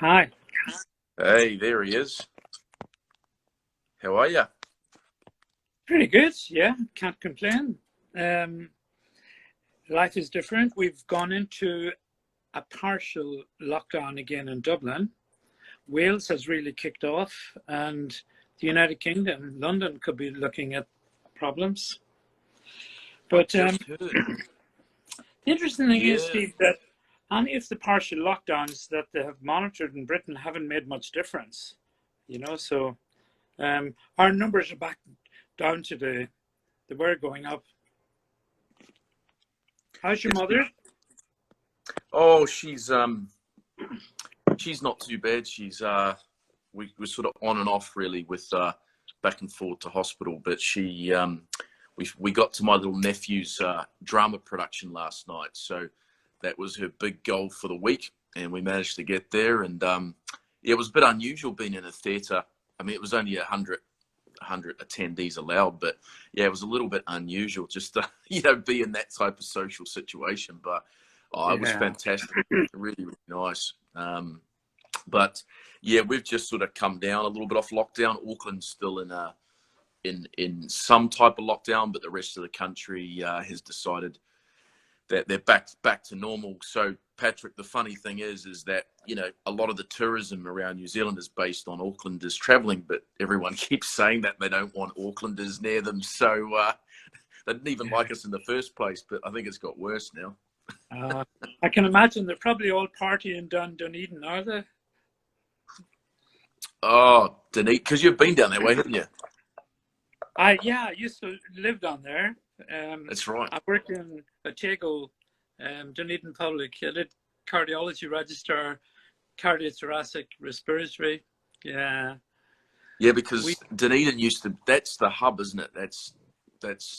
Hi. Hey, there he is. How are you? Pretty good. Yeah, can't complain. Um, Life is different. We've gone into a partial lockdown again in Dublin. Wales has really kicked off, and the United Kingdom, London, could be looking at problems. I But just heard. the interesting thing is, Yeah, Steve, that any of the partial lockdowns that they have monitored in Britain haven't made much difference. So our numbers are back down to they were going up. How's your it's mother? oh, she's not too bad. We're sort of on and off really with back and forth to hospital, but we got to my little nephew's drama production last night, so that was her big goal for the week, and we managed to get there. And yeah, it was a bit unusual being in a theatre. I mean, it was only 100 attendees allowed, but yeah, it was a little bit unusual just to be in that type of social situation. But it was Yeah. fantastic, really, really nice. But yeah, we've just sort of come down a little bit off lockdown. Auckland's still in some type of lockdown, but the rest of the country has decided that they're back to normal. So Patrick, the funny thing is that a lot of the tourism around New Zealand is based on Aucklanders travelling, but everyone keeps saying that they don't want Aucklanders near them. So they didn't even like us in the first place. But I think it's got worse now. Uh, I can imagine they're probably all partying down Dunedin, are they? Oh, Denise, because you've been down that way, haven't you? I used to live down there. That's right. I worked in Otago, Dunedin Public. I did cardiology register, cardiothoracic respiratory. Yeah. Yeah, We because Dunedin that's the hub, isn't it? That's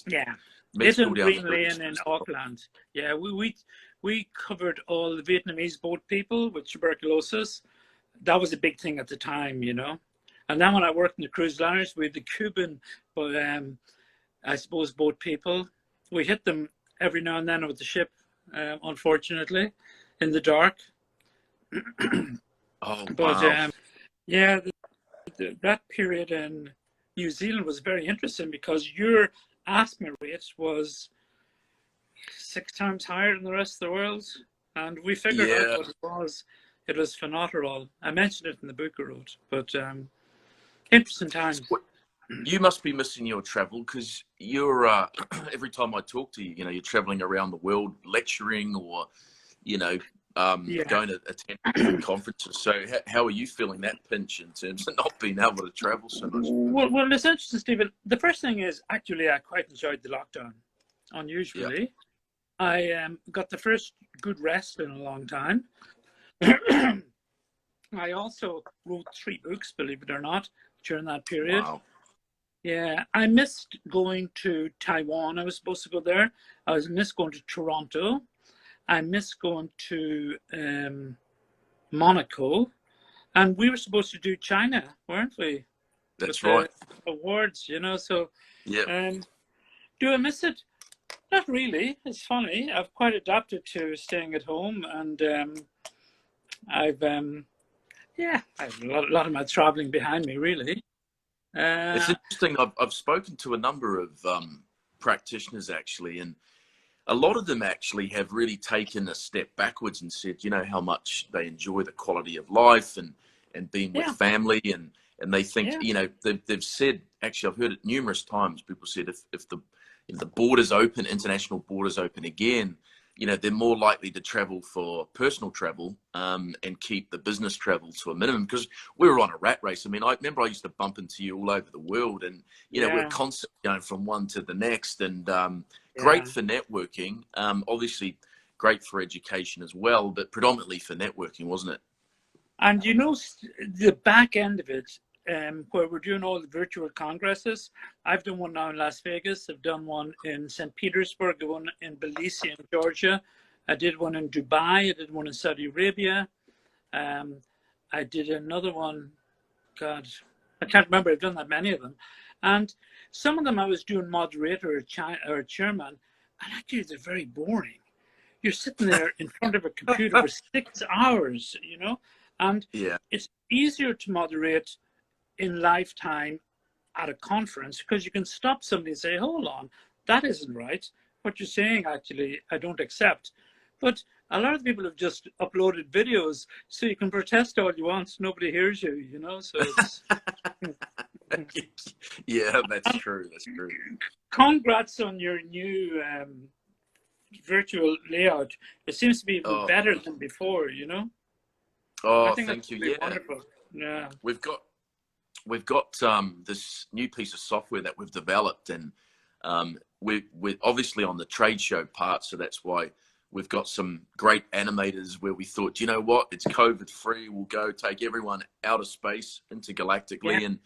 yeah. It medical in down Green there. Lane in Auckland. Yeah, we covered all the Vietnamese boat people with tuberculosis. That was a big thing at the time. And then when I worked in the cruise liners, we had the Cuban, but I suppose boat people. We hit them every now and then with the ship, unfortunately, in the dark. Oh, But wow. yeah, that period in New Zealand was very interesting because your asthma rate was 6 times higher than the rest of the world, and we figured out Yeah. what it was. It was phenol. I mentioned it in the book I wrote, but interesting times. You must be missing your travel because you're every time I talk to you, you're traveling around the world lecturing or you know Yeah. going to attend different conferences. So how are you feeling that pinch in terms of not being able to travel so much? Well, it's interesting, Stephen. The first thing is actually I quite enjoyed the lockdown. Yeah, Unusually, I got the first good rest in a long time. I also wrote 3 books, believe it or not, during that period. wow, Yeah, I missed going to Taiwan. I was supposed to go there. I missed going to Toronto. I missed going to Monaco. And we were supposed to do China, weren't we? With that's right. the awards. So Yeah, um, do I miss it? Not really. It's funny. I've quite adapted to staying at home, and I've I have a lot of my traveling behind me, really. it's Uh, interesting. I've spoken to a number of practitioners actually, and a lot of them actually have really taken a step backwards and said, how much they enjoy the quality of life and being with yeah, family and they think, yeah, they've said, actually, I've heard it numerous times. People said if the borders open, international borders open again, they're more likely to travel for personal travel and keep the business travel to a minimum because we were on a rat race. I mean, I remember I used to bump into you all over the world and, we're yeah, constantly going from one to the next and great yeah. for networking. Obviously great for education as well, but predominantly for networking, wasn't it? And the back end of it, where we're doing all the virtual congresses. I've done one now in Las Vegas. I've done one in St. Petersburg, one in Tbilisi in Georgia. I did one in Dubai. I did one in Saudi Arabia. Um, I did another one. God, I can't remember. I've done that many of them, and some of them I was doing moderator or chairman, and actually they're very boring. You're sitting there in front of a computer for 6 hours, And Yeah. it's easier to moderate in lifetime at a conference because you can stop somebody and say, hold on, that isn't right. What you're saying, actually, I don't accept. But a lot of people have just uploaded videos, so you can protest all you want. Nobody hears you, you know, so it's... Yeah, that's true. That's true. Congrats on your new virtual layout. It seems to be even Oh, better than before, you know? I oh, think that's thank you. really Yeah, wonderful. Yeah. we've got this new piece of software that we've developed, and we're obviously on the trade show part, so that's why we've got some great animators where we thought, you know what, it's COVID free. We'll go take everyone out of space intergalactically, Yeah. and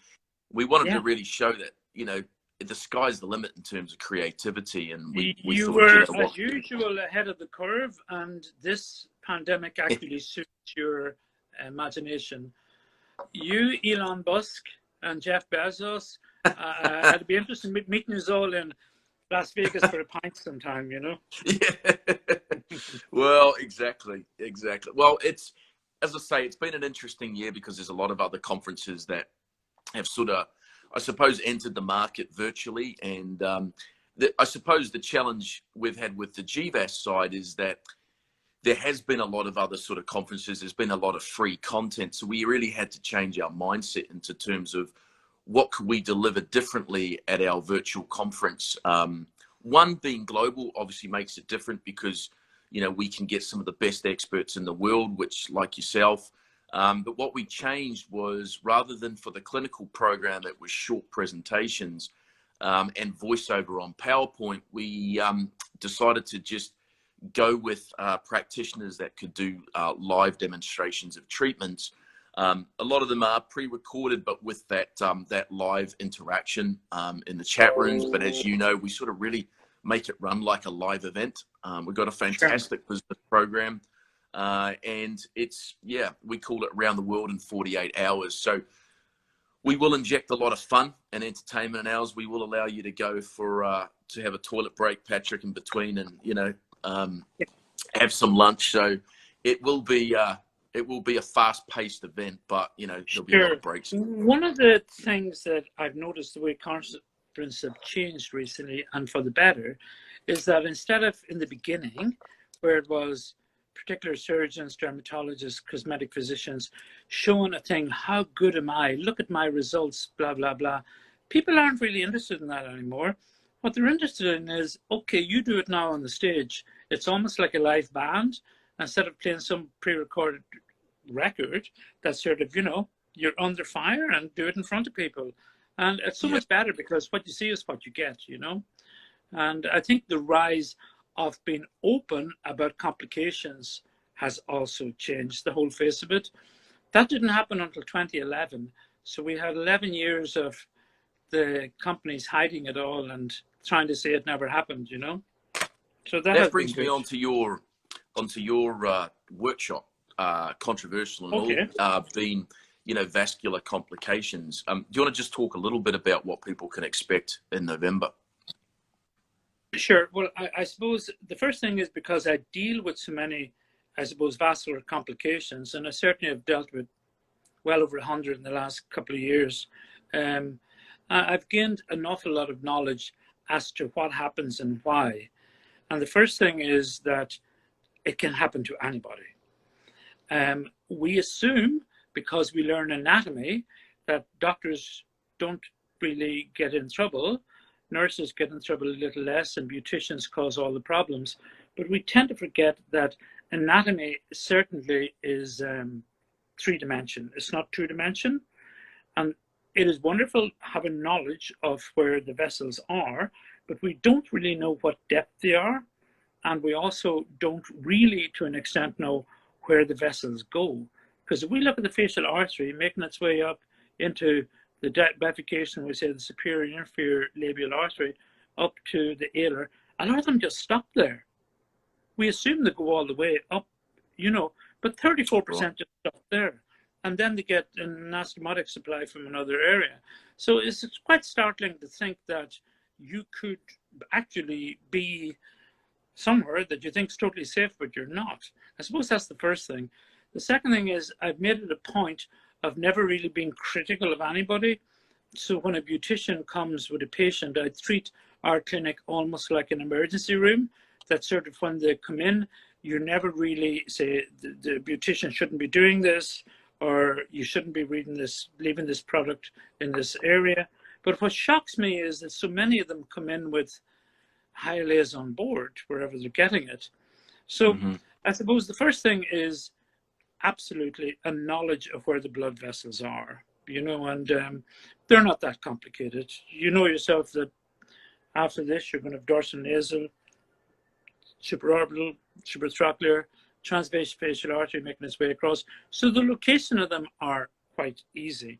we wanted to Yeah. really show that, you know, the sky's the limit in terms of creativity, and we You thought, you were, know as what, usual, ahead of the curve, and this pandemic actually suits your imagination. You, Elon Musk, and Jeff Bezos, it'd be interesting meeting you all in Las Vegas for a pint sometime, you know? yeah. Well, exactly. Well, it's, as I say, it's been an interesting year because there's a lot of other conferences that have sort of, I suppose, entered the market virtually. And I suppose the challenge we've had with the GVAS side is that there has been a lot of other sort of conferences. There's been a lot of free content. So we really had to change our mindset into terms of what could we deliver differently at our virtual conference. One, being global obviously makes it different because, you know, we can get some of the best experts in the world, which, like yourself. But what we changed was, rather than for the clinical program, it was short presentations and voiceover on PowerPoint. We decided to just go with practitioners that could do live demonstrations of treatments. A lot of them are pre-recorded, but with that that live interaction in the chat rooms. But as you know, we sort of really make it run like a live event. We've got a fantastic business program, and it's, yeah, we call it Around the World in 48 Hours. So we will inject a lot of fun and entertainment in ours. We will allow you to go for to have a toilet break, Patrick, in between, and, you know, have some lunch. So it will be a fast-paced event, but, you know, there'll be a lot of breaks. One of the things that I've noticed the way conferences have changed recently, and for the better, is that instead of in the beginning, where it was particular surgeons, dermatologists, cosmetic physicians showing a thing, how good am I? Look at my results, blah, blah, blah. People aren't really interested in that anymore. What they're interested in is, okay, you do it now on the stage. It's almost like a live band. Instead of playing some pre-recorded record, that's sort of, you know, you're under fire, and do it in front of people. And it's so much better because what you see is what you get, you know. And I think the rise of being open about complications has also changed the whole face of it. That didn't happen until 2011. So we had 11 years of the companies hiding it all and trying to say it never happened, you know. So that brings me onto your workshop, controversial and all, being, you know, vascular complications. Do you want to just talk a little bit about what people can expect in November? Sure. Well, I suppose the first thing is, because I deal with so many, I suppose, vascular complications, and I certainly have dealt with well over 100 in the last couple of years. I've gained an awful lot of knowledge as to what happens and why. And the first thing is that it can happen to anybody. We assume, because we learn anatomy, that doctors don't really get in trouble. Nurses get in trouble a little less, and beauticians cause all the problems. But we tend to forget that anatomy certainly is three-dimension. It's not two-dimension. And it is wonderful having knowledge of where the vessels are, but we don't really know what depth they are. And we also don't really, to an extent, know where the vessels go. Because if we look at the facial artery making its way up into the bifurcation, we say the superior and inferior labial artery, up to the alar, a lot of them just stop there. We assume they go all the way up, you know, but 34% just stop there. And then they get an anastomotic supply from another area. So it's quite startling to think that you could actually be somewhere that you think is totally safe, but you're not. I suppose that's the first thing. The second thing is I've made it a point of never really being critical of anybody. So when a beautician comes with a patient, I treat our clinic almost like an emergency room. That sort of when they come in, you never really say the beautician shouldn't be doing this, or you shouldn't be reading this, leaving this product in this area. But what shocks me is that so many of them come in with Hyalase on board wherever they're getting it. So I suppose the first thing is absolutely a knowledge of where the blood vessels are, you know, and they're not that complicated. You know yourself that after this, you're going to have dorsal nasal, supraorbital, supratrochlear, transfacial artery making its way across. So the location of them are quite easy.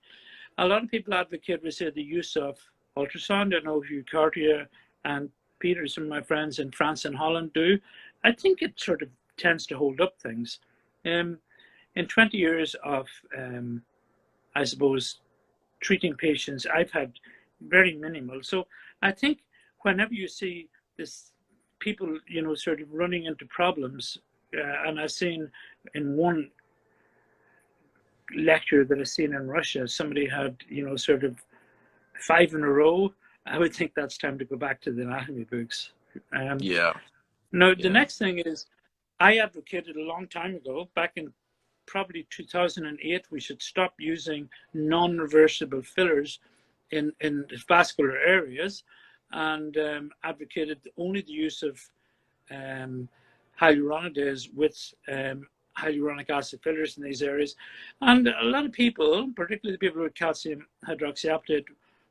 A lot of people advocate, we say, the use of ultrasound. I know Hugh Cartier and Peter, some of my friends in France and Holland do. I think it sort of tends to hold up things. In 20 years of, I suppose, treating patients, I've had very minimal. So I think whenever you see this, people, you know, sort of running into problems, and I've seen in one lecture that I've seen in Russia, somebody had, you know, sort of 5 in a row. I would think that's time to go back to the anatomy books. Yeah. Now, the next thing is, I advocated a long time ago, back in probably 2008, we should stop using non-reversible fillers in vascular areas, and advocated only the use of hyaluronidase with hyaluronic acid fillers in these areas. And a lot of people, particularly the people with calcium hydroxyapatite,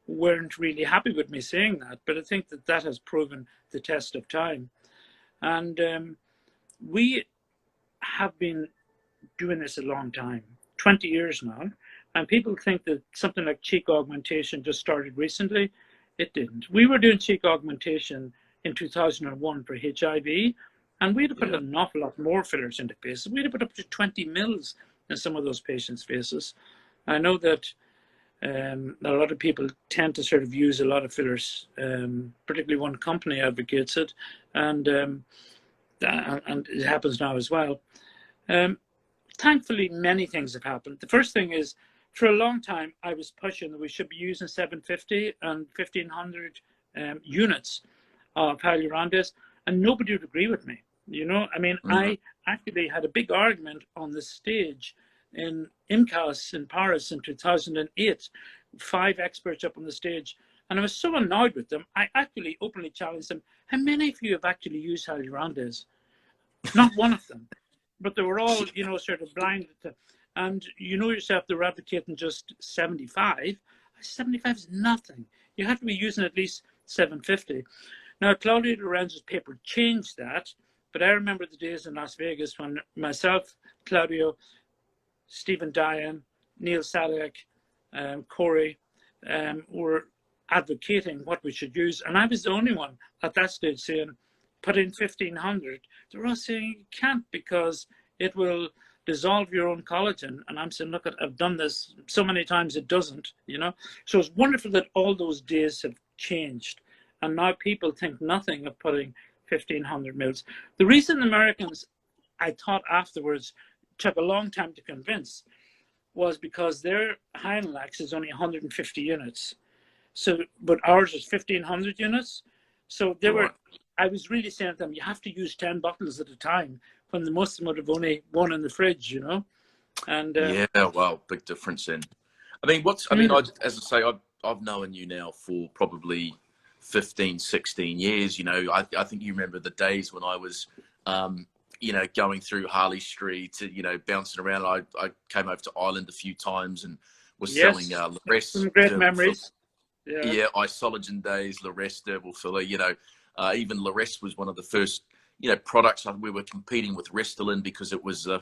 weren't really happy with me saying that, but I think that that has proven the test of time. And we have been doing this a long time, 20 years now, and people think that something like cheek augmentation just started recently. It didn't. We were doing cheek augmentation in 2001 for HIV, and we had to put an awful lot more fillers into faces. We had to put up to 20 mils in some of those patients' faces. I know that a lot of people tend to sort of use a lot of fillers, particularly one company advocates it, and it happens now as well. Thankfully, many things have happened. The first thing is, for a long time, I was pushing that we should be using 750 and 1500 units of hyaluronidase, and nobody would agree with me. You know, I mean, I actually had a big argument on the stage in IMCAS in Paris in 2008, 5 experts up on the stage, and I was so annoyed with them, I actually openly challenged them, how many of you have actually used hyaluronidase? Not one of them. But they were all, you know, sort of blinded to, and you know yourself, they were advocating just 75. 75 is nothing. You have to be using at least 750. Now, Claudio Lorenzo's paper changed that, but I remember the days in Las Vegas when myself, Claudio, Stephen Diane, Neil Salek, Corey were advocating what we should use, and I was the only one at that stage saying, put in 1500. They're all saying you can't because it will dissolve your own collagen. And I'm saying, look, I've done this so many times, it doesn't, you know. So it's wonderful that all those days have changed. And now people think nothing of putting 1500 mils. The reason Americans, I thought afterwards, took a long time to convince was because their Hynelax is only 150 units. So, but ours is 1500 units. So they were, I was really saying to them, you have to use 10 bottles at a time, when the most of them would have only one in the fridge, you know. And yeah, well, big difference in. I mean, as I say, I've known you now for probably 15, 16 years. You know, I think you remember the days when I was, you know, going through Harley Street, you know, bouncing around. I came over to Ireland a few times and was selling Larest. Some great memories. Yeah, Isologen days, Larest dermal filler. You know, even Larest was one of the first, you know, products we were competing with Restylane because it was a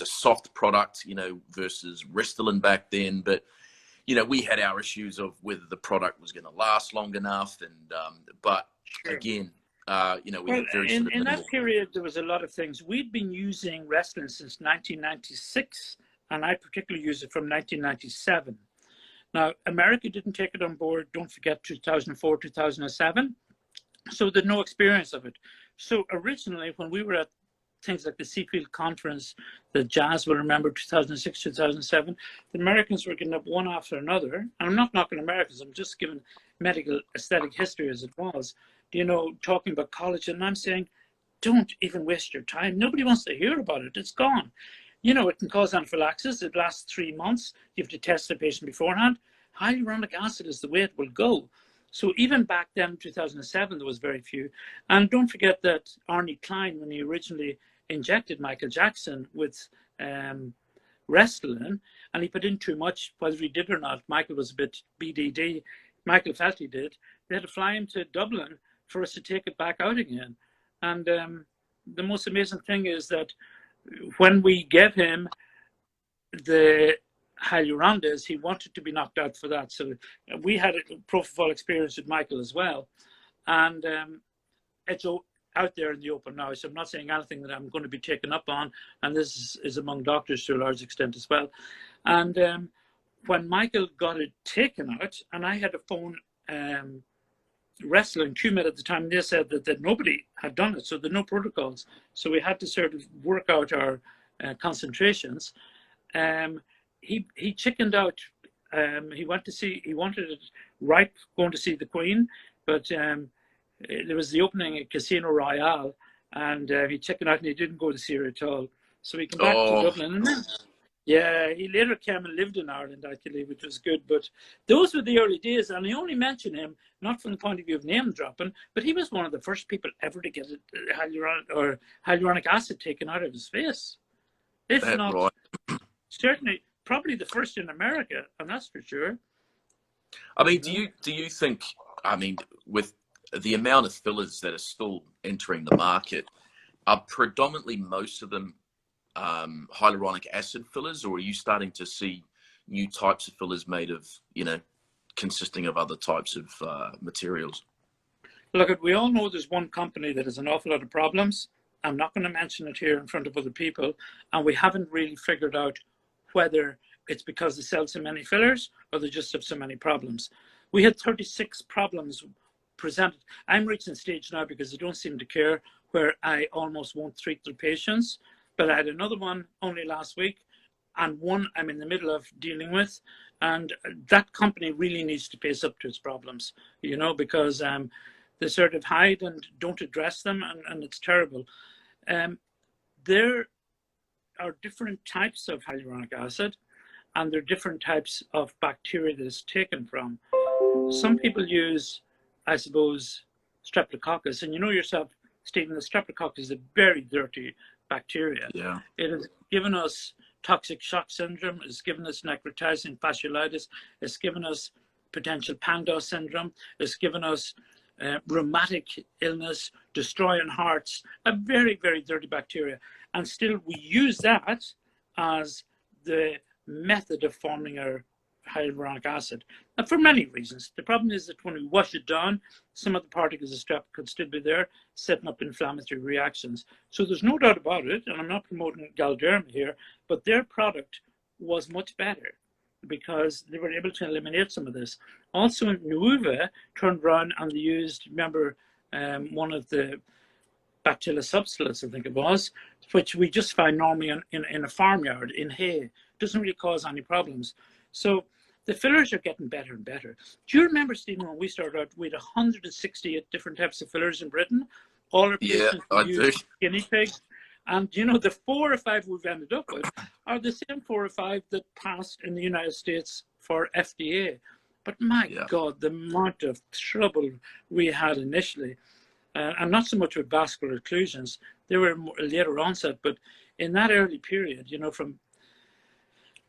soft product, you know, versus Restylane back then. But you know, we had our issues of whether the product was going to last long enough, and but again, you know, we had very in that period there was a lot of things. We'd been using Restylane since 1996, and I particularly used it from 1997. Now, America didn't take it on board, don't forget, 2004, 2007. So there's no experience of it. So originally, when we were at things like the Seafield Conference, the Jazz will remember 2006, 2007, the Americans were getting up one after another. And I'm not knocking Americans, I'm just giving medical aesthetic history as it was, you know, talking about collagen. And I'm saying, don't even waste your time. Nobody wants to hear about it. It's gone. You know, it can cause anaphylaxis. It lasts 3 months. You have to test the patient beforehand. Hyaluronic acid is the way it will go. So even back then, in 2007, there was very few. And don't forget that Arnie Klein, when he originally injected Michael Jackson with Restylane, and he put in too much, whether he did or not, Michael was a bit BDD. Michael felt he did. They had to fly him to Dublin for us to take it back out again. And the most amazing thing is that when we gave him the hyaluronidase, he wanted to be knocked out for that. So we had a propofol experience with Michael as well. And it's out there in the open now. So I'm not saying anything that I'm going to be taken up on. And this is among doctors to a large extent as well. And when Michael got it taken out, and I had a phone Restylane QMed at the time, they said that nobody had done it, so there are no protocols. So we had to sort of work out our concentrations. He chickened out. He wanted it right going to see the Queen, but there was the opening at Casino Royale, and he chickened out and he didn't go to see her at all. So he came back to Dublin, and then, yeah, he later came and lived in Ireland, actually, which was good. But those were the early days, and I only mention him not from the point of view of name dropping, but he was one of the first people ever to get hyaluronic acid taken out of his face. If That's not, right. certainly, probably the first in America, and that's for sure. I mean, do you think, I mean, with the amount of fillers that are still entering the market, are predominantly most of them hyaluronic acid fillers, or are you starting to see new types of fillers made of, you know, consisting of other types of materials? Look, we all know there's one company that has an awful lot of problems. I'm not going to mention it here in front of other people, and we haven't really figured out whether it's because they sell so many fillers or they just have so many problems. We had 36 problems presented. I'm reaching a stage now, because I don't seem to care, where I almost won't treat their patients. But I had another one only last week, and one I'm in the middle of dealing with. And that company really needs to face up to its problems, you know, because they sort of hide and don't address them, and it's terrible. There are different types of hyaluronic acid, and there are different types of bacteria that it's taken from. Some people use, I suppose, streptococcus, and you know yourself, Stephen, the streptococcus is a very dirty bacteria. Yeah. It has given us toxic shock syndrome, it's given us necrotizing fasciitis, it's given us potential Pandos syndrome, it's given us rheumatic illness, destroying hearts, a very, very dirty bacteria. And still we use that as the method of forming our hyaluronic acid. And for many reasons. The problem is that when we wash it down, some of the particles of strep could still be there, setting up inflammatory reactions. So there's no doubt about it, and I'm not promoting Galderma here, but their product was much better because they were able to eliminate some of this. Also, Nuuva turned around and they used, remember, one of the Bacillus subtilis, I think it was, which we just find normally in a farmyard, in hay. Doesn't really cause any problems. So the fillers are getting better and better. Do you remember, Stephen, when we started out, we had 168 different types of fillers in Britain? All our patients used guinea pigs. And, you know, the 4 or 5 we've ended up with are the same 4 or 5 that passed in the United States for FDA. But my God, the amount of trouble we had initially, and not so much with vascular occlusions, they were more later onset, but in that early period, you know, from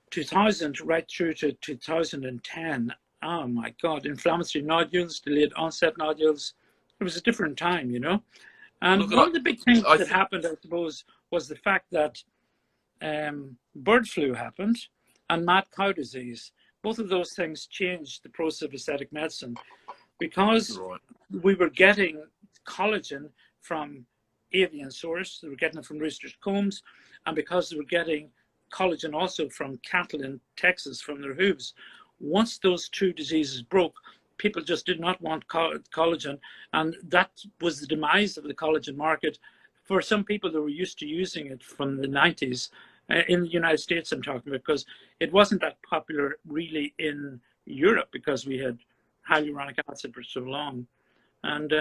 2000 right through to 2010, oh my God, inflammatory nodules, delayed onset nodules. It was a different time, you know. And one of the big things that happened, I suppose, was the fact that bird flu happened and mad cow disease. Both of those things changed the process of aesthetic medicine because we were getting collagen from avian source, they were getting it from rooster's combs, and because they were getting collagen also from cattle in Texas from their hooves. Once those two diseases broke, people just did not want collagen, and that was the demise of the collagen market for some people that were used to using it from the 90s, in the United States I'm talking about, because it wasn't that popular really in Europe because we had hyaluronic acid for so long. And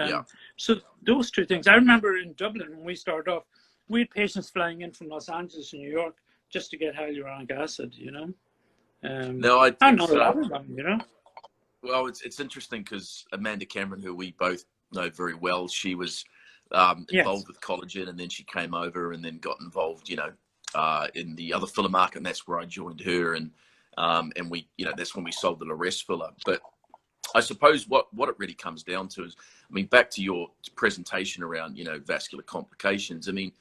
so those two things. I remember in Dublin when we started off, we had patients flying in from Los Angeles and New York just to get hyaluronic acid, you know. No, I know a lot of them, you know. Well, it's interesting because Amanda Cameron, who we both know very well, she was involved with collagen, and then she came over and then got involved, you know, in the other filler market, and that's where I joined her, and we, you know, that's when we sold the Lores filler. But I suppose what it really comes down to is, I mean, back to your presentation around, you know, vascular complications. I mean,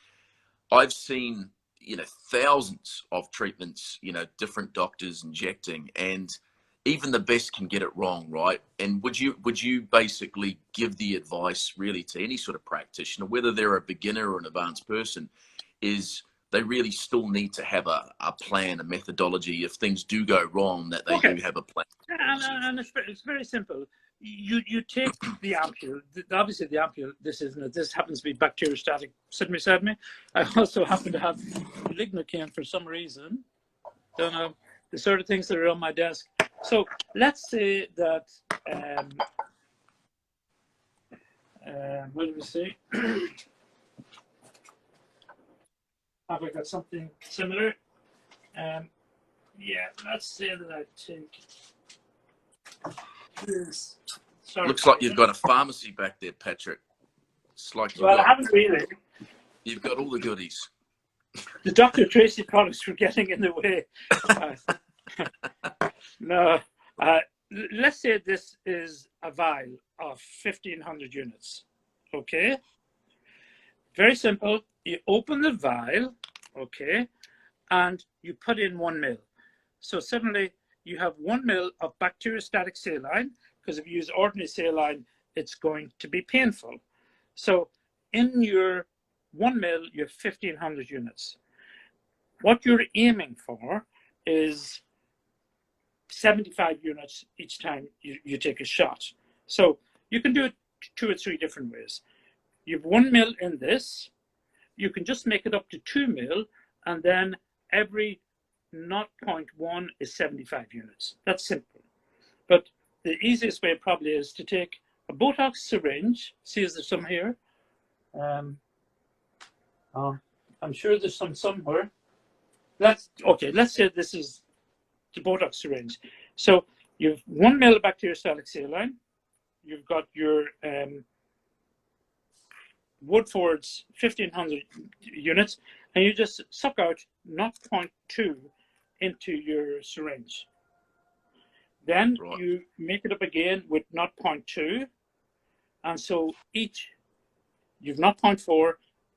I've seen, you know, thousands of treatments, you know, different doctors injecting, and even the best can get it wrong, right? And would you basically give the advice really to any sort of practitioner, whether they're a beginner or an advanced person, is they really still need to have a plan, a methodology if things do go wrong, that they do have a plan? And it's very simple. You take the ampule. Obviously, the ampule. This happens to be bacteriostatic sitting beside me. I also happen to have lignocaine for some reason. Don't know the sort of things that are on my desk. So let's say that. What do we say? Have I got something similar? Yeah, let's say that I take this. Sorry, looks like you've got a pharmacy back there, Patrick. It's like I haven't really. You've got all the goodies. The Dr. Treacy products were getting in the way. No, let's say this is a vial of 1,500 units. Okay, very simple. You open the vial, okay, and you put in 1 ml. So suddenly you have 1 ml of bacteriostatic saline, because if you use ordinary saline, it's going to be painful. So in your 1 ml, you have 1,500 units. What you're aiming for is 75 units each time you take a shot. So you can do it 2 or 3 different ways. You have 1 ml in this. You can just make it up to 2 ml, and then every 0.1 is 75 units. That's simple. But the easiest way probably is to take a Botox syringe. See, is there some here? I'm sure there's some somewhere. Let's say this is the Botox syringe. So you've 1 ml of bacteriostatic saline. You've got your Woodford's 1,500 units, and you just suck out 0.2 into your syringe. Then you make it up again with 0.2, and so you've 0.4,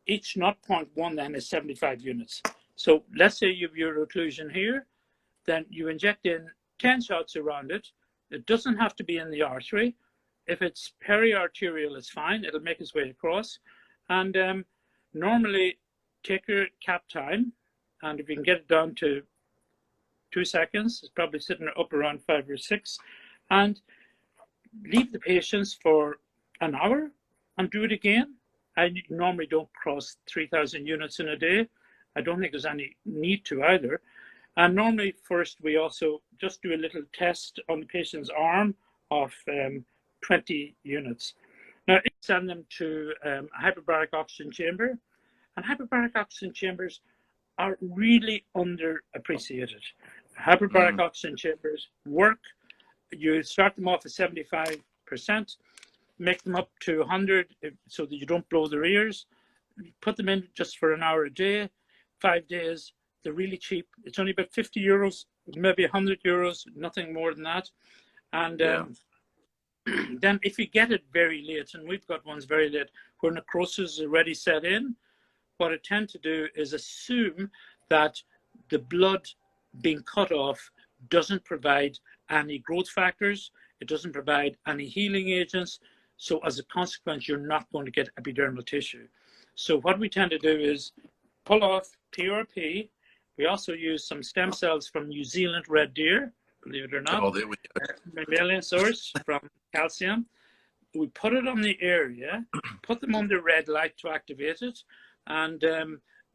each 0.1 then is 75 units. So let's say you have your occlusion here, then you inject in 10 shots around it. It doesn't have to be in the artery. If it's periarterial, it's fine. It'll make its way across. And normally take your cap time, and if you can get it down to 2 seconds, it's probably sitting up around 5 or 6, and leave the patients for an hour and do it again. I normally don't cross 3,000 units in a day. I don't think there's any need to either. And normally first we also just do a little test on the patient's arm of 20 units. Now, send them to a hyperbaric oxygen chamber, and hyperbaric oxygen chambers are really underappreciated. Hyperbaric oxygen chambers work. You start them off at 75%, make them up to 100 so that you don't blow their ears. Put them in just for an hour a day, 5 days. They're really cheap. It's only about 50 euros, maybe 100 euros, nothing more than that. And then if you get it very late, and we've got ones very late, where necrosis is already set in, what I tend to do is assume that the blood being cut off doesn't provide any growth factors, it doesn't provide any healing agents, so as a consequence, you're not going to get epidermal tissue. So what we tend to do is pull off PRP. We also use some stem cells from New Zealand red deer, believe it or not. Oh, there we go. Mammalian source from calcium. We put it on the area, put them under red light to activate it, And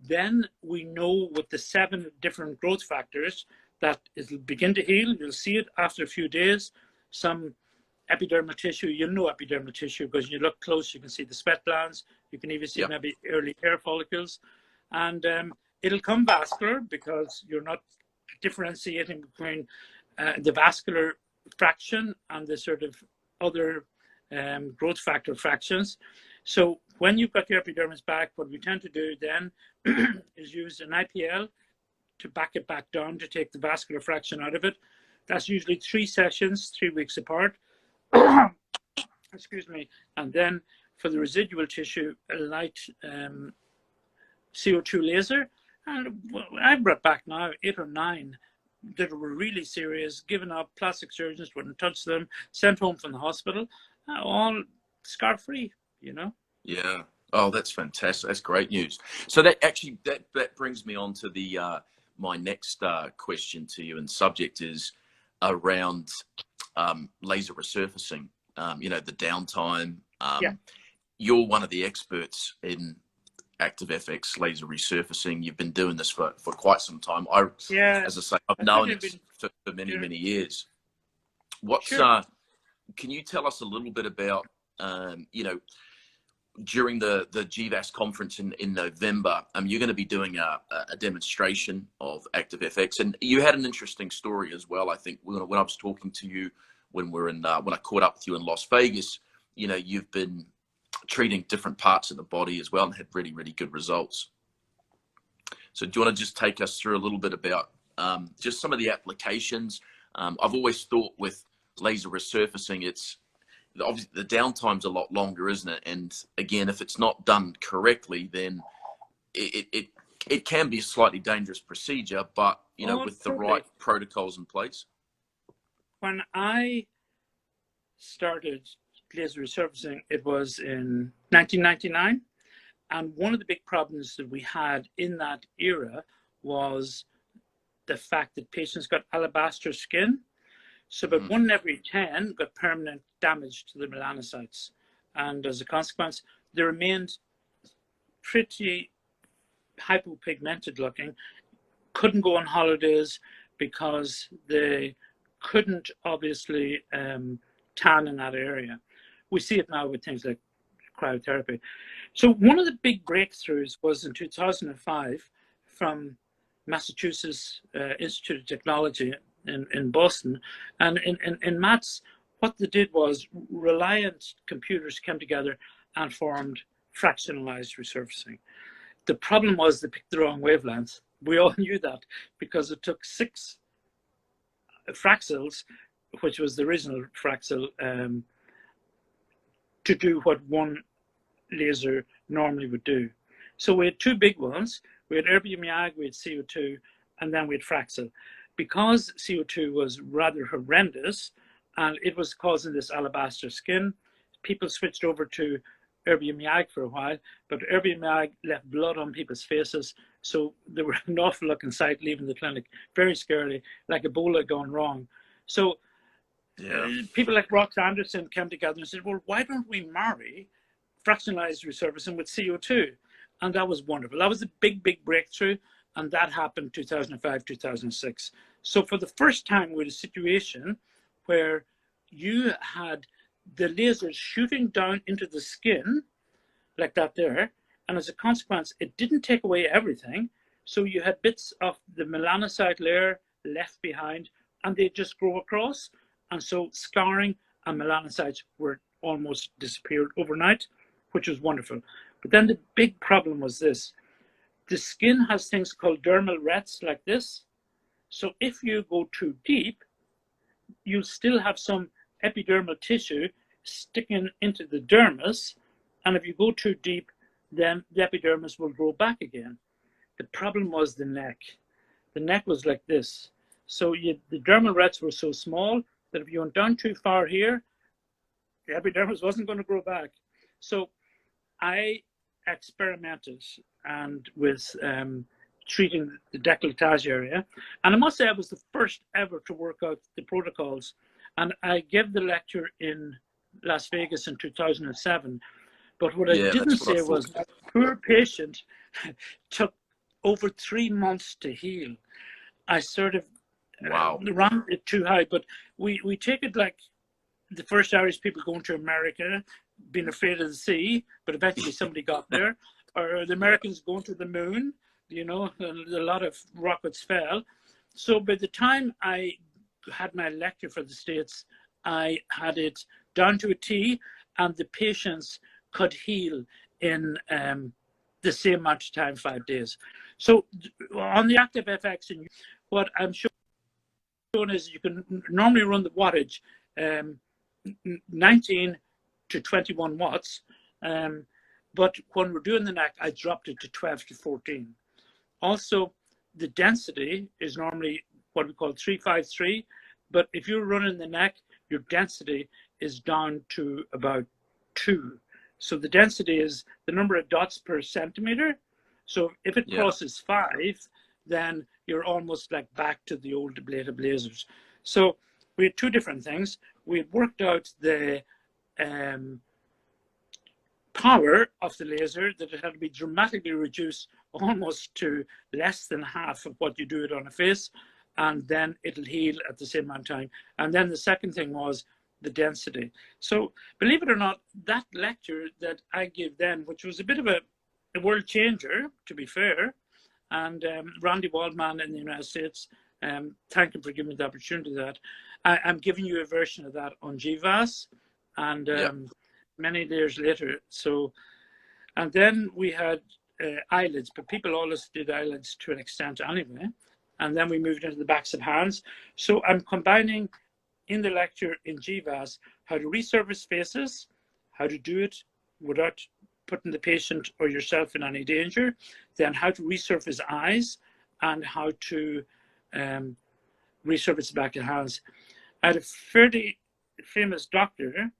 then we know with the 7 different growth factors that it'll begin to heal. You'll see it after a few days. Some epidermal tissue, you'll know epidermal tissue because you look close, you can see the sweat glands, you can even see maybe early hair follicles. And it'll come vascular because you're not differentiating between the vascular fraction and the sort of other growth factor fractions. So when you've got your epidermis back, what we tend to do then is use an IPL to back it back down to take the vascular fraction out of it. That's usually 3 sessions, 3 weeks apart. Excuse me. And then for the residual tissue, a light CO2 laser. And I've brought back now 8 or 9 that were really serious, given up, plastic surgeons wouldn't touch them, sent home from the hospital, all scar-free, you know? Yeah. Oh, that's fantastic. That's great news. So that actually, that brings me on to the, my next question to you, and subject is around laser resurfacing, you know, the downtime. You're one of the experts in active FX laser resurfacing. You've been doing this for quite some time. As I say, I've known it for many, many years. What's, can you tell us a little bit about, you know, during the GVAS conference in November, you're going to be doing a demonstration of active FX, and you had an interesting story as well. I think when I was talking to you when when I caught up with you in Las Vegas, you know, you've been treating different parts of the body as well and had really, really good results. So do you want to just take us through a little bit about just some of the applications? I've always thought with laser resurfacing, it's obviously the downtime's a lot longer, isn't it? And again, if it's not done correctly, then it can be a slightly dangerous procedure, but you know, with the right protocols in place. When I started laser resurfacing, it was in 1999. And one of the big problems that we had in that era was the fact that patients got alabaster skin. So about 1 in every 10 got permanent damage to the melanocytes. And as a consequence, they remained pretty hypopigmented looking, couldn't go on holidays because they couldn't obviously tan in that area. We see it now with things like cryotherapy. So one of the big breakthroughs was in 2005 from Massachusetts Institute of Technology in Boston. And in MATS, what they did was Reliant computers came together and formed fractionalized resurfacing. The problem was they picked the wrong wavelengths. We all knew that because it took 6 Fraxels, which was the original Fraxel, to do what one laser normally would do. So we had 2 big ones. We had erbium-YAG, we had CO2, and then we had Fraxel. Because CO2 was rather horrendous and it was causing this alabaster skin, people switched over to erbium-YAG for a while, but erbium-YAG left blood on people's faces, so they were an awful looking sight leaving the clinic, very scary, like Ebola gone wrong. So people like Rox Anderson came together and said, well, why don't we marry fractionalized resurfacing with CO2? And that was wonderful. That was a big, big breakthrough. And that happened 2005, 2006. So for the first time, we had a situation where you had the lasers shooting down into the skin, like that there. And as a consequence, it didn't take away everything. So you had bits of the melanocyte layer left behind, and they just grow across. And so scarring and melanocytes were almost disappeared overnight, which was wonderful. But then the big problem was this. The skin has things called dermal rets like this. So if you go too deep, you'll still have some epidermal tissue sticking into the dermis. And if you go too deep, then the epidermis will grow back again. The problem was the neck. The neck was like this. So the dermal rets were so small that if you went down too far here, the epidermis wasn't going to grow back. So I experimented and with treating the décolletage area. And I must say I was the first ever to work out the protocols. And I gave the lecture in Las Vegas in 2007. But what I Yeah, didn't that's what I say thought. was that poor patient took over 3 months to heal. I sort of Wow. ran it too high, but we take it like the first Irish people going to America, being afraid of the sea, but eventually somebody got there, or the Yeah. Americans going to the moon, you know, a lot of rockets fell. So by the time I had my lecture for the States, I had it down to a T, and the patients could heal in the same amount of time, 5 days. So on the active FX, and what I'm showing is you can normally run the wattage 19 to 21 watts. But when we're doing the neck, I dropped it to 12 to 14. Also, the density is normally what we call 353. But if you're running the neck, your density is down to about 2. So the density is the number of dots per centimeter. So if it Yeah. crosses 5, then you're almost like back to the old ablative lasers. So we had two different things. We had worked out the power of the laser, that it had to be dramatically reduced almost to less than half of what you do it on a face, and then it'll heal at the same amount of time. And then the second thing was the density. So believe it or not, that lecture that I gave then, which was a bit of a world changer, to be fair, and Randy Waldman in the United States, thank him for giving me the opportunity to that. I'm giving you a version of that on GVAS, and Yeah. many years later. So, and then we had eyelids, but people always did eyelids to an extent anyway. And then we moved into the backs of hands. So I'm combining in the lecture in GVAS how to resurface faces, how to do it without putting the patient or yourself in any danger, then how to resurface eyes, and how to resurface the back of hands. I had a fairly famous doctor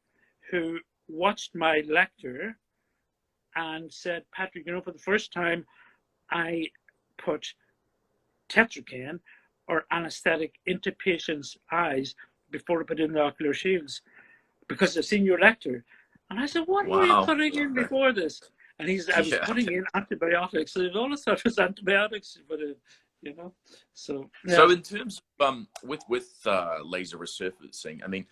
who watched my lecture and said, Patrick, you know, for the first time, I put tetracaine or anesthetic into patients' eyes before I put in the ocular shields, because I've seen your lecture. And I said, what were you Wow. putting in before this? And he said, I was Yeah. putting in antibiotics. So all I thought was antibiotics, but you know, so yeah. So in terms of with laser resurfacing, I mean,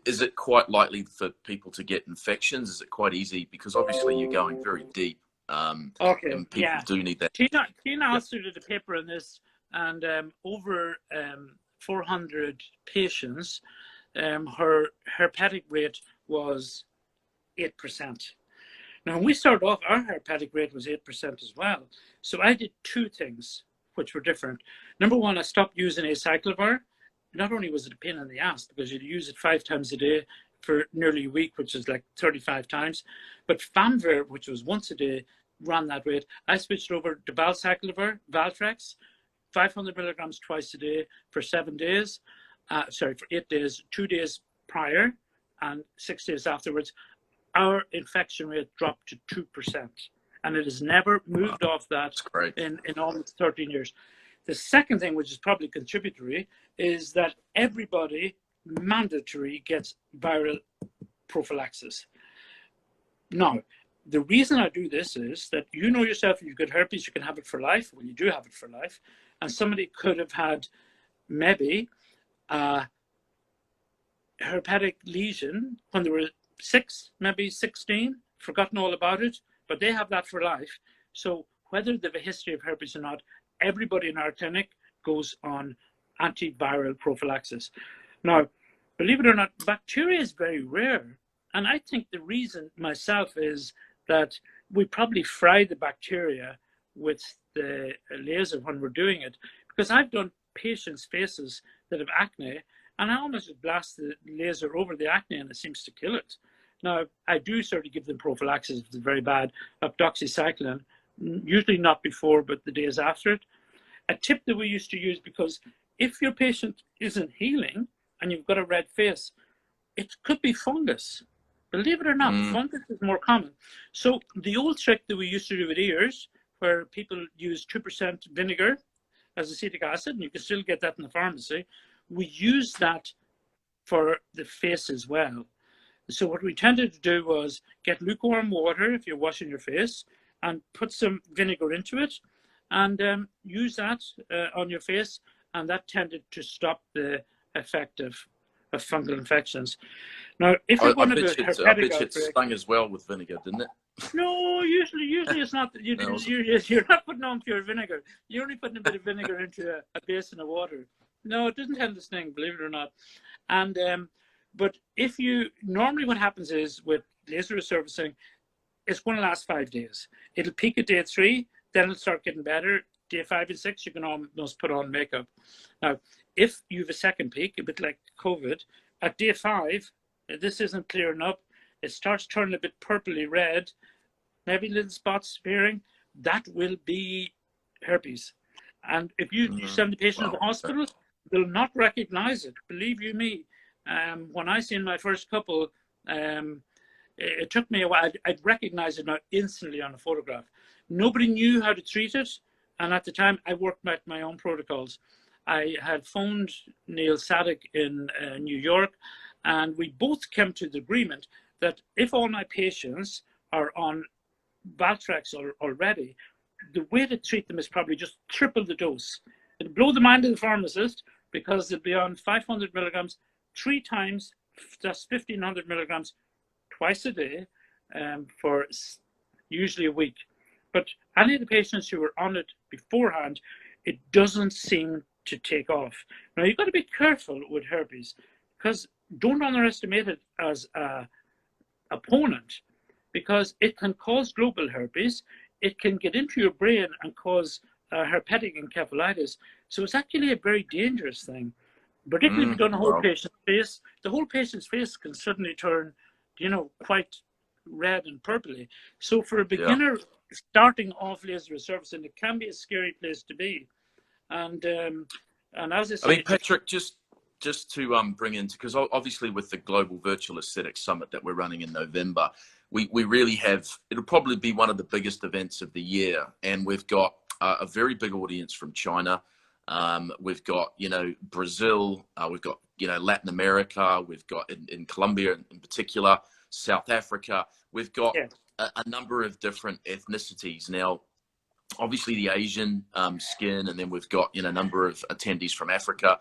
is it quite likely for people to get infections? Is it quite easy, because obviously you're going very deep, Okay, and people yeah. do need that. Tina Yeah. also did a paper on this, and over 400 patients, her herpetic rate was 8%. Now, when we started off, our herpetic rate was 8% as well. So I did two things which were different. Number one, I stopped using acyclovir. Not only was it a pain in the ass because you'd use it 5 times a day for nearly a week, which is like 35 times, but Famvir, which was once a day, ran that rate. I switched over to valcyclovir, Valtrex, 500 milligrams twice a day for 7 days. For 8 days, 2 days prior and 6 days afterwards. Our infection rate dropped to 2%. And it has never moved off that in almost 13 years. The second thing, which is probably contributory, is that everybody mandatory gets viral prophylaxis. Now, the reason I do this is that you know yourself, if you've got herpes, you can have it for life. Well, you do have it for life. And somebody could have had maybe a herpetic lesion when they were 6, maybe 16, forgotten all about it, but they have that for life. So whether they have a history of herpes or not, everybody in our clinic goes on antiviral prophylaxis. Now, believe it or not, bacteria is very rare. And I think the reason myself is that we probably fry the bacteria with the laser when we're doing it, because I've done patients' faces that have acne, and I almost blast the laser over the acne and it seems to kill it. Now, I do sort of give them prophylaxis if it's very bad, of doxycycline, usually not before, but the days after it. A tip that we used to use, because if your patient isn't healing and you've got a red face, it could be fungus. Believe it or not, fungus is more common. So the old trick that we used to do with ears, where people use 2% vinegar as acetic acid, and you can still get that in the pharmacy, we use that for the face as well. So what we tended to do was get lukewarm water if you're washing your face and put some vinegar into it and use that on your face, and that tended to stop the effect of fungal infections. Now, if you're going to do a I herpetic bet you it outbreak, stung as well with vinegar, didn't it? no, usually it's not. You're not putting on pure vinegar. You're only putting a bit of vinegar into a basin of water. No, it doesn't tend to sting, believe it or not. And but if you normally what happens is with laser resurfacing, it's going to last 5 days. It'll peak at day 3, then it'll start getting better. Day 5 and 6, you can almost put on makeup. Now, if you have a second peak, a bit like COVID, at day 5, this isn't clearing up. It starts turning a bit purpley red, maybe little spots appearing. That will be herpes. And if you send the patient to the hospital, they'll not recognize it. Believe you me. When I seen my first couple, it took me a while. I'd recognize it now instantly on a photograph. Nobody knew how to treat it. And at the time, I worked out my own protocols. I had phoned Neil Sadek in New York, and we both came to the agreement that if all my patients are on Valtrex already, the way to treat them is probably just triple the dose. It'll blow the mind of the pharmacist because they'll be on 500 milligrams 3 times, that's 1500 milligrams twice a day for usually a week. But any of the patients who were on it beforehand, it doesn't seem to take off. Now, you've got to be careful with herpes because don't underestimate it as an opponent, because it can cause global herpes. It can get into your brain and cause herpetic encephalitis. So it's actually a very dangerous thing. Particularly if you've done a whole patient's face, the whole patient's face can suddenly turn, quite red and purpley. So for a beginner starting off laser resurfacing, it can be a scary place to be. And as I say, I mean, Patrick, just to bring into, because obviously with the Global Virtual Aesthetic Summit that we're running in November, we really have, it'll probably be one of the biggest events of the year. And we've got a very big audience from China. We've got, Brazil, we've got, Latin America, we've got in Colombia in particular, South Africa, we've got a number of different ethnicities. Now, obviously the Asian skin, and then we've got, a number of attendees from Africa.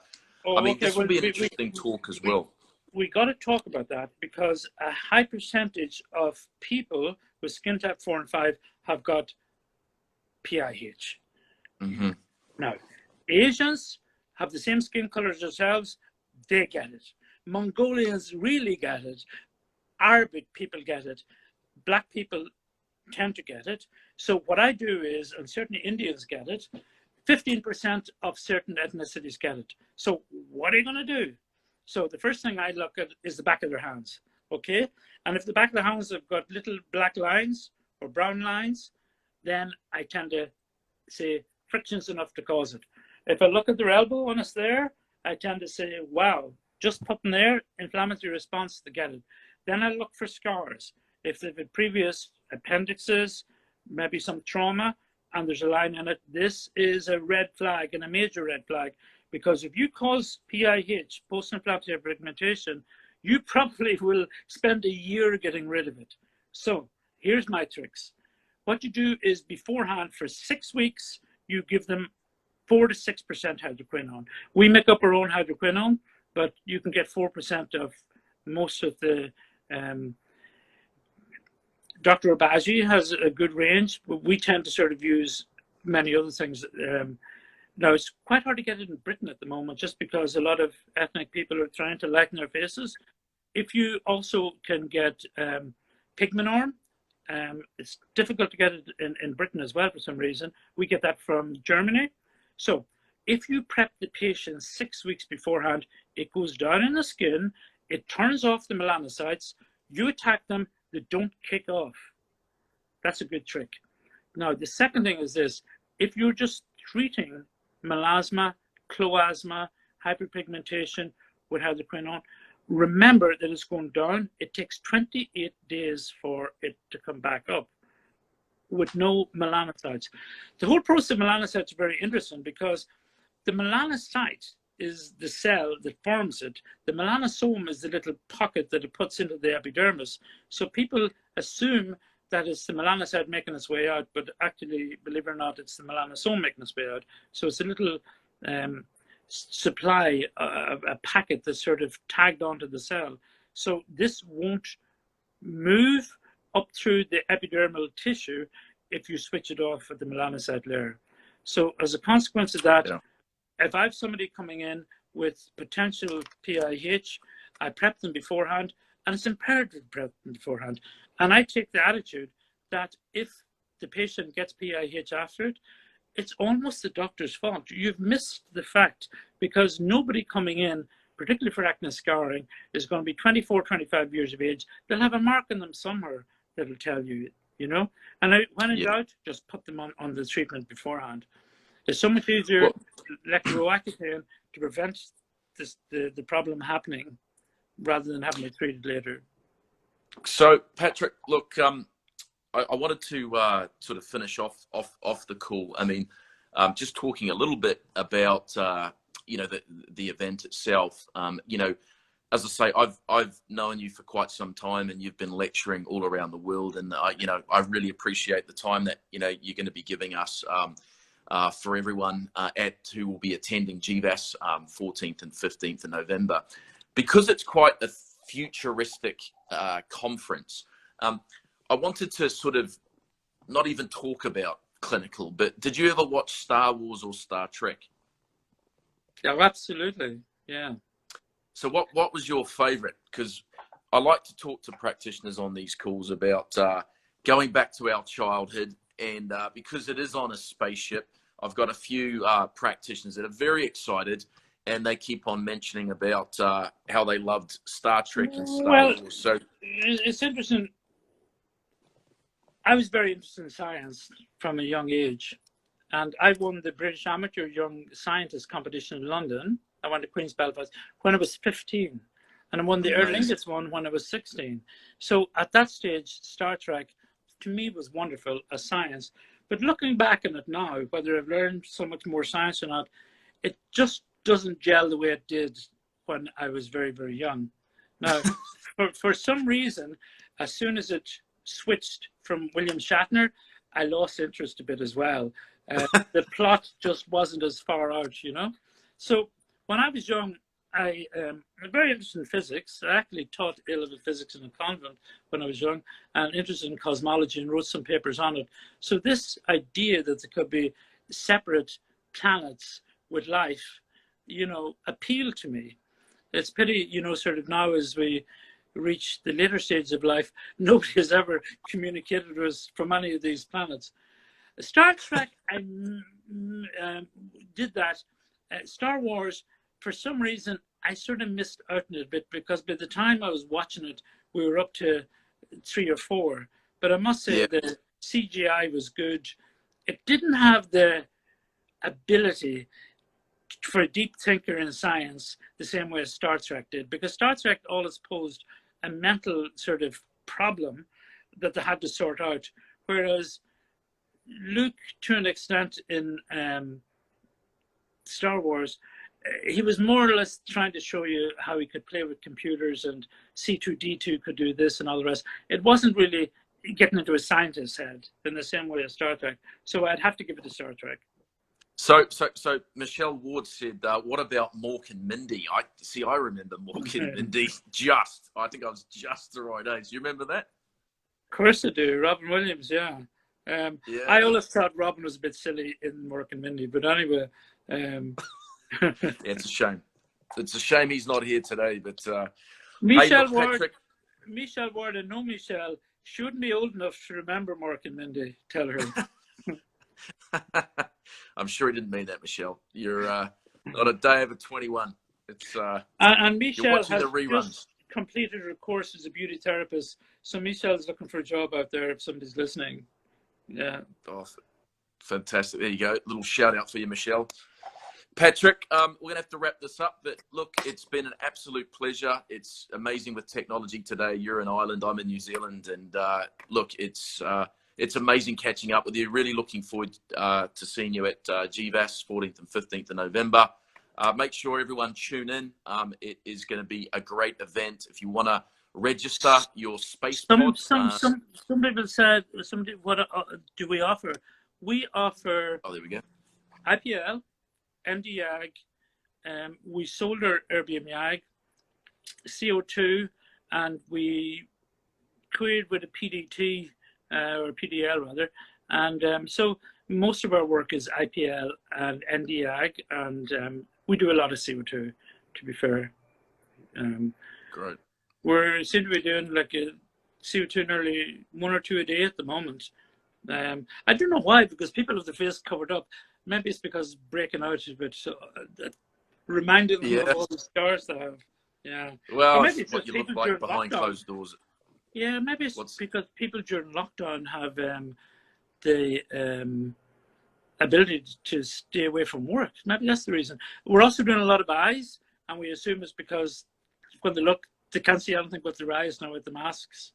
This will be an interesting talk as well. We got to talk about that because a high percentage of people with skin type 4 and 5 have got PIH. Now, Asians have the same skin color as ourselves, they get it. Mongolians really get it. Arabic people get it. Black people tend to get it. So what I do is, and certainly Indians get it, 15% of certain ethnicities get it. So what are you going to do? So the first thing I look at is the back of their hands, okay? And if the back of the hands have got little black lines or brown lines, then I tend to say friction's enough to cause it. If I look at their elbow when it's there, I tend to say, wow, just putting there, inflammatory response to get it. Then I look for scars. If they've had previous appendixes, maybe some trauma, and there's a line in it, this is a red flag and a major red flag, because if you cause PIH, post-inflammatory pigmentation, you probably will spend a year getting rid of it. So here's my tricks. What you do is beforehand for 6 weeks, you give them 4 to 6% hydroquinone. We make up our own hydroquinone, but you can get 4% of most of the Dr. Abaji has a good range, but we tend to sort of use many other things. Now, it's quite hard to get it in Britain at the moment, just because a lot of ethnic people are trying to lighten their faces. If you also can get Pigmenorm, it's difficult to get it in Britain as well for some reason. We get that from Germany. So if you prep the patient 6 weeks beforehand, it goes down in the skin, it turns off the melanocytes, you attack them, they don't kick off. That's a good trick. Now, the second thing is this. If you're just treating melasma, cloasma, hyperpigmentation with hydroquinone, remember that it's going down. It takes 28 days for it to come back up with no melanocytes. The whole process of melanocytes is very interesting because the melanocyte is the cell that forms it. The melanosome is the little pocket that it puts into the epidermis. So people assume that it's the melanocyte making its way out, but actually, believe it or not, it's the melanosome making its way out. So it's a little supply, a packet that's sort of tagged onto the cell. So this won't move up through the epidermal tissue if you switch it off at the melanocyte layer. So as a consequence of that, if I have somebody coming in with potential PIH, I prep them beforehand, and it's imperative to prep them beforehand. And I take the attitude that if the patient gets PIH after it, it's almost the doctor's fault. You've missed the fact, because nobody coming in, particularly for acne scarring, is going to be 24, 25 years of age. They'll have a mark on them somewhere that'll tell you, you know. And when in doubt, just put them on the treatment beforehand. It's so much easier Accutane to prevent the problem happening rather than having it treated later. So, Patrick, look, I wanted to sort of finish off the call. I mean, just talking a little bit about you know, the event itself. You know, as I say, I've known you for quite some time, and you've been lecturing all around the world, and you know, I really appreciate the time that, you know, you're going to be giving us for everyone who will be attending GVAS 14th and 15th of November, because it's quite a futuristic conference. I wanted to sort of not even talk about clinical, but did you ever watch Star Wars or Star Trek? Yeah, absolutely. Yeah. So what was your favorite? Because I like to talk to practitioners on these calls about going back to our childhood, and because it is on a spaceship, I've got a few practitioners that are very excited, and they keep on mentioning about how they loved Star Trek and Star Wars. So it's interesting. I was very interested in science from a young age, and I won the British Amateur Young Scientist competition in London. I went to Queen's Belfast when I was 15, and I won the Aer Lingus one when I was 16. So at that stage, Star Trek, to me, was wonderful as science. But looking back on it now, whether I've learned so much more science or not, it just doesn't gel the way it did when I was very, very young. Now, for some reason, as soon as it switched from William Shatner, I lost interest a bit as well. The plot just wasn't as far out, you know. So when I was young, I was very interested in physics. I actually taught A-level physics in a convent when I was young, and interested in cosmology, and wrote some papers on it. So this idea that there could be separate planets with life, you know, appealed to me. It's pity, you know, sort of now as we reach the later stages of life, nobody has ever communicated with us from any of these planets. Star Trek, I did that. Star Wars, for some reason, I sort of missed out on it a bit, because by the time I was watching it, we were up to 3 or 4. But I must say the CGI was good. It didn't have the ability for a deep thinker in science the same way as Star Trek did, because Star Trek always posed a mental sort of problem that they had to sort out, whereas Luke, to an extent, in Star Wars, he was more or less trying to show you how he could play with computers, and C2D2 could do this and all the rest. It wasn't really getting into a scientist's head in the same way as Star Trek. So I'd have to give it to Star Trek. So Michelle Ward said, what about Mork and Mindy? I remember Mork and Mindy I think I was just the right age. You remember that? Of course I do. Robin Williams, yeah. I always thought Robin was a bit silly in Mork and Mindy, but anyway. It's a shame. It's a shame he's not here today, but Michelle hey, Ward, Patrick. Michelle Ward, and no Michelle, shouldn't be old enough to remember Mork and Mindy. Tell her. I'm sure he didn't mean that, Michelle. You're not a day over 21. It's and Michelle has the reruns. Just completed her course as a beauty therapist, so Michelle's looking for a job out there if somebody's listening. Yeah. Oh, fantastic. There you go. Little shout out for you, Michelle. Patrick, we're going to have to wrap this up, but look, it's been an absolute pleasure. It's amazing with technology today. You're in Ireland, I'm in New Zealand, and look, it's amazing catching up with you. Really looking forward to seeing you at GVAS 14th and 15th of November. Make sure everyone tune in. It is going to be a great event. If you want to register your space pod, some people said, what do we offer? We offer. Oh, there we go. IPL, MDAG, we solder erbium YAG, CO2, and we queried with a PDT, or PDL rather. And so most of our work is IPL and NDAG, and we do a lot of CO2, to be fair. Great. We seem to be doing like a CO2 nearly 1 or 2 a day at the moment. I don't know why, because people have their face covered up. Maybe it's because breaking out a bit, so reminding them of all the scars they have. Yeah. Well, or maybe it's what you look like behind closed doors. Yeah, maybe it's because people during lockdown have the ability to stay away from work. Maybe that's the reason. We're also doing a lot of eyes, and we assume it's because when they look, they can't see anything but their eyes now with the masks.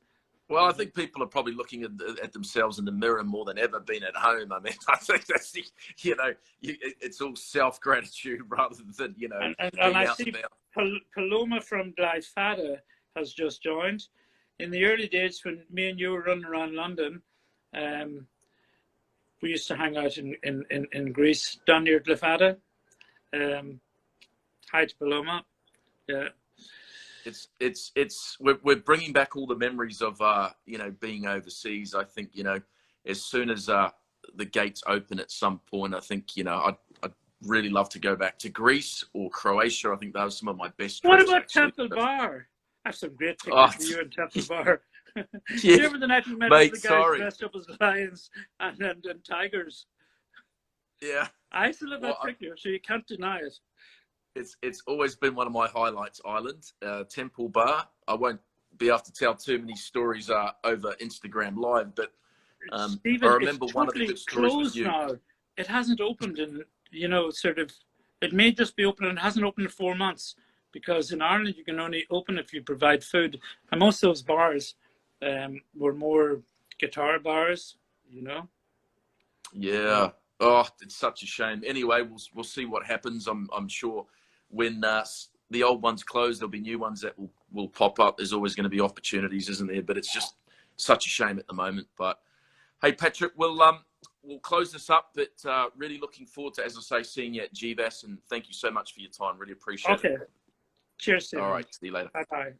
Well, I think people are probably looking at themselves in the mirror more than ever being at home. I mean, I think that's it's all self-gratitude rather than, And I see Paloma from Glyfada has just joined. In the early days when me and you were running around London, we used to hang out in Greece, down near Glyfada. Hi to Paloma. Yeah. We're bringing back all the memories of being overseas. I think as soon as the gates open at some point, I think I'd really love to go back to Greece or Croatia. I think those are some of my best trips. What about Temple Bar? I have some great pictures for you in Temple Bar. Yeah. Do you remember the night we met the guys dressed up as lions and tigers? Yeah, I still have that picture, so you can't deny it. It's always been one of my highlights, Ireland. Temple Bar. I won't be able to tell too many stories over Instagram Live, but Stephen, I remember it's one of the totally good stories closed with you. now. It hasn't opened in, it may just be open, and it hasn't opened in 4 months, because in Ireland you can only open if you provide food. And most of those bars were more guitar bars, Yeah. Oh, it's such a shame. Anyway, we'll see what happens. I'm sure when the old ones close, there'll be new ones that will pop up. There's always going to be opportunities, isn't there? But it's just such a shame at the moment. But hey, Patrick, we'll close this up. But really looking forward to, as I say, seeing you at GVAS. And thank you so much for your time. Really appreciate it. Okay. Cheers, Stephen. All right. See you later. Bye-bye.